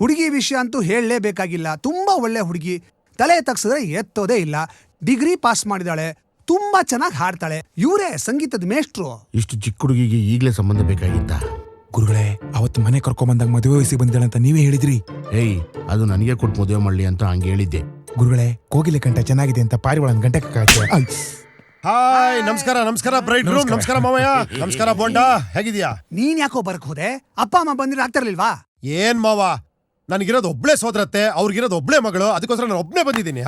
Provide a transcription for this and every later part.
ಹುಡುಗಿ ವಿಷಯ ಅಂತೂ ಹೇಳಲೇಬೇಕಾಗಿಲ್ಲ. ತುಂಬಾ ಒಳ್ಳೆ ಹುಡುಗಿ, ತಲೆ ತಗ್ಸಿದ್ರೆ ಎತ್ತೋದೇ ಇಲ್ಲ. ಡಿಗ್ರಿ ಪಾಸ್ ಮಾಡಿದಾಳೆ, ತುಂಬಾ ಚೆನ್ನಾಗಿ ಹಾಡ್ತಾಳೆ. ಇವರೇ ಸಂಗೀತದ ಮೇಷ್ಟ್ರು. ಇಷ್ಟು ಚಿಕ್ಕ ಹುಡುಗಿಗೆ ಈಗಲೇ ಸಂಬಂಧ ಬೇಕಾಗಿತ್ತ? ಗುರುಗಳೇ, ಅವತ್ತು ಮನೆ ಕರ್ಕೊಂಬಂದಾಗ ಮದುವೆ ವಯಸ್ಸಿಗೆ ಬಂದಿದ್ದಾಳೆ ಅಂತ ನೀವೇ ಹೇಳಿದ್ರಿ. ಏಯ್, ಅದು ನನಗೆ ಕೊಟ್ಟು ಮದುವೆ ಮಾಡ್ಲಿ ಅಂತ ಹಂಗೆ ಹೇಳಿದ್ದೆ. ಗುರುಗಳೇ, ಕೋಗಿಲೆ ಕಂಠ ಚೆನ್ನಾಗಿದೆ ಅಂತ ಪಾರಿವಾಳನ ಗಂಟೆ ಕಕ್ಕಾಯ್ತು. ಹಾಯ್, ನಮಸ್ಕಾರ. ನಮಸ್ಕಾರ ಬ್ರೈಡ್ ರೂಮ್. ನಮಸ್ಕಾರ ಮಾವಯ್ಯ. ನಮಸ್ಕಾರ ಬೋಂಡಾ, ಹೇಗಿದ್ಯಾ? ನೀನ್ ಯಾಕೋ ಬರಕ್ ಹೋದೆ? ಅಪ್ಪ ಅಮ್ಮ ಬಂದಿರ ಆಗ್ತಿರ್ಲಿಲ್ವಾ? ಏನ್ ಮಾವ, ನನಗಿರೋದು ಒಬ್ಳೆ ಸೋದರತ್ತೆ, ಅವ್ರಿಗಿರೋದು ಒಬ್ಳೆ ಮಗಳು. ಅದಕ್ಕೋಸ್ಕರ ನಾನು ಒಬ್ನೇ ಬಂದಿದ್ದೀನಿ.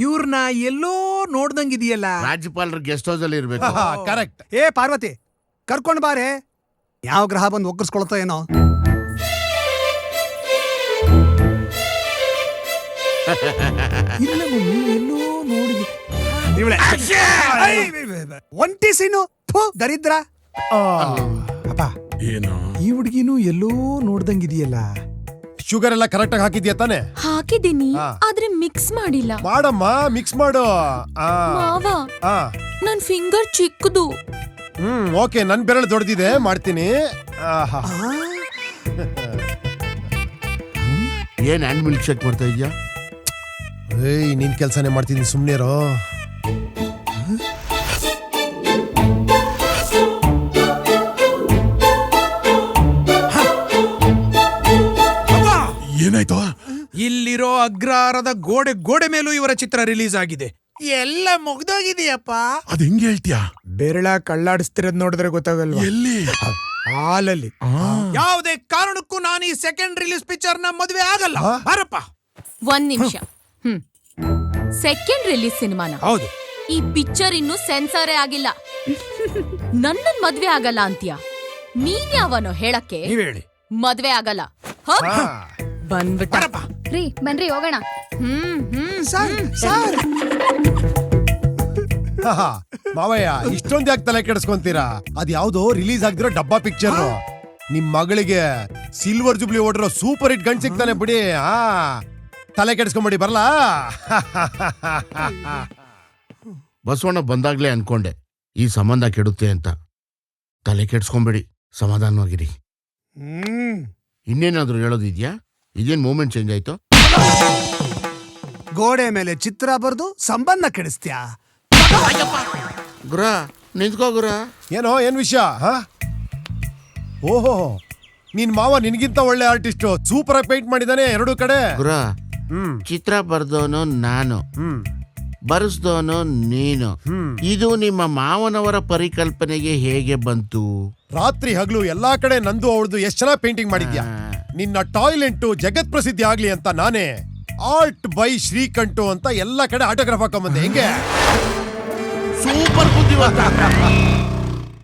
ಇವ್ರನ್ನ ಎಲ್ಲೋ ನೋಡ್ದಂಗಿದೆಯಲ್ಲ. ರಾಜ್ಯಪಾಲರ ಗೆಸ್ಟ್ ಹೌಸ್ ಅಲ್ಲಿ ಇರ್ಬೇಕು. ಕರೆಕ್ಟ್. ಏ ಪಾರ್ವತಿ, ಕರ್ಕೊಂಡ್ ಬಾರೆ. ಯಾವ ಗ್ರಹ ಬಂದು ಒಕ್ಕರ್ಸ್ಕೊಳತ್ತೋ ಏನೋ. ಇಲ್ಲ ಮಮ್ಮಿ, ಎಲ್ಲೋ ನೋಡಿದೆ. ಒಂಟಿ ಸೀನು, ದರಿದ್ರ. ಅಪ್ಪ, ಏನು ಈ ಹುಡುಗಿನೂ ಎಲ್ಲೋ ನೋಡ್ದಂಗಿದೆಯಲ್ಲ. ಶುಗರ್ ಎಲ್ಲ ಕರೆಕ್ಟ್ ಆಗಿ ಹಾಕಿದ್ಯಾ ತಾನೆ? ಹಾಕಿದ್ದೀನಿ, ಆದ್ರೆ ಮಿಕ್ಸ್ ಮಾಡಿಲ್ಲ. ಮಾಡಮ್ಮ, ಮಿಕ್ಸ್ ಮಾಡು. ಮಾವ, ನನ್ ಫಿಂಗರ್ ಚಿಕ್ಕದು. ಓಕೆ, ನನ್ ಬೆರಳು ದೊಡ್ಡದಿದೆ, ಮಾಡ್ತೀನಿ. ಏನ್ ಹ್ಯಾಂಡ್ ಮಿಲ್ಕ್ ಶೇಕ್ ಮಾಡ್ತಾ ಇದ್ಯಾ? ಏಯ್, ನಿನ್ ಕೆಲ್ಸನೇ ಮಾಡ್ತೀನಿ, ಸುಮ್ನೇರೋ. ಏನಾಯ್ತು? ಇಲ್ಲಿರೋ ಅಗ್ರಹಾರದ ಗೋಡೆ ಮೇಲೂ ಇವರ ಚಿತ್ರ ರಿಲೀಸ್ ಆಗಿದೆ. ಎಲ್ಲ ಮುಗ್ದೋಗಿದೆಯಪ್ಪ. ಅದ್ ಹೆಂಗ್ ಹೇಳ್ತೀಯಾ? ಬೆರಳ ಕಳ್ಳಾಡಿಸ್ತಿರೋದ್ ನೋಡಿದ್ರೆ ಗೊತ್ತಾಗಲ್ವಾ? ಎಲ್ಲಿ? ಹಾಲಲ್ಲಿ. ಯಾವುದೇ ಕಾರಣಕ್ಕೂ ನಾನು ಈ ಸೆಕೆಂಡ್ ರಿಲೀಸ್ ಪಿಕ್ಚರ್ ನ ಮದುವೆ ಆಗಲ್ಲ. ಬಾರಪ್ಪ. ಒಂದ್ ನಿಮಿಷ. ಸೆಕೆಂಡ್ ರಿಲೀಸ್ ಸಿನಿಮಾನ? ಹೌದು. ಈ ಪಿಕ್ಚರ್ ಇನ್ನು ಸೆನ್ಸಾರೇ ಆಗಿಲ್ಲ. ನನ್ನ ಮದ್ವೆ ಆಗಲ್ಲ ಅಂತೀಯ? ನೀನ್ ಯಾವನೋ ಹೇಳಕ್ಕೆ? ನೀವ್ ಹೇಳಿ. ಮದ್ವೆ ಆಗಲ್ಲ. ಬಂದ್ಬಿಟ್ಟ. ರೀ, ಬನ್ರಿ ಹೋಗೋಣ. ಮಾವಯ್ಯ, ಇಷ್ಟೊಂದ್ ಯಾಕೆ ತಲೆ ಕೆಡಿಸ್ಕೊಂತೀರಾ? ಅದ್ ಯಾವ್ದೋ ರಿಲೀಸ್ ಆಗ್ದಿರೋ ಡಬ್ಬಾ ಪಿಕ್ಚರ್. ನಿಮ್ ಮಗಳಿಗೆ ಸಿಲ್ವರ್ ಜುಬ್ಲಿ ಓಡಿರೋ ಸೂಪರ್ ಹಿಟ್ ಗಂಡ್ ಸಿಗ್ತಾನೆ ಬಿಡಿ. ತಲೆ ಕೆಡಿಸ್ಕೊಂಬಿಡಿ, ಬರ್ಲಾ? ಬಸವಣ್ಣ ಬಂದಾಗ್ಲೇ ಅನ್ಕೊಂಡೆ ಈ ಸಂಬಂಧ ಕೆಡುತ್ತೆ ಅಂತ. ತಲೆ ಕೆಡ್ಸ್ಕೊಂಬೇಡಿ, ಸಮಾಧಾನವಾಗಿರಿ. ಇನ್ನೇನಾದ್ರೂ ಹೇಳೋದಿದ್ಯಾ? ಇದೇನ್ ಮೂಮೆಂಟ್ ಚೇಂಜ್ ಆಯ್ತು? ಗೋಡೆ ಮೇಲೆ ಚಿತ್ರ ಬರ್ದು ಸಂಬಂಧ ಕೆಡಿಸ್ತ್ಯಾ? ಗುರ, ನಿಂತ್ಕೋ ಗುರ. ಏನೋ, ಏನ್ ವಿಷಯ? ಓಹೋ, ನಿನ್ ಮಾವ ನಿನ್ಗಿಂತ ಒಳ್ಳೆ ಆರ್ಟಿಸ್ಟ್. ಸೂಪರ್ ಆಗಿ ಪೇಂಟ್ ಮಾಡಿದಾನೆ ಎರಡು ಕಡೆ. ಗುರ, ಚಿತ್ರ ಬರ್ದವನು ನಾನು, ಬರೆಸ್ದವನು ನೀನು. ಇದು ನಿಮ್ಮ ಮಾವನವರ ಪರಿಕಲ್ಪನೆಗೆ ಹೇಗೆ ಬಂತು? ರಾತ್ರಿ ಹಗಲು ಎಲ್ಲಾ ಕಡೆ ನಂದು ಅವಳದು ಎಷ್ಟ್ ಚೆನ್ನಾಗಿ ಪೇಂಟಿಂಗ್ ಮಾಡಿದ್ಯಾ. ನಿನ್ನ ಟಾಯ್ಲೆಂಟ್ ಜಗತ್ ಪ್ರಸಿದ್ಧಿ ಆಗ್ಲಿ ಅಂತ ನಾನೇ ಆರ್ಟ್ ಬೈ ಶ್ರೀಕಂಠು ಅಂತ ಎಲ್ಲಾ ಕಡೆ ಆಟೋಗ್ರಾಫ್ ಹಾಕೊಂಬಂದೆ. ಹೆಂಗೆ? ಸೂಪರ್ ಬುದ್ಧಿವಂತ.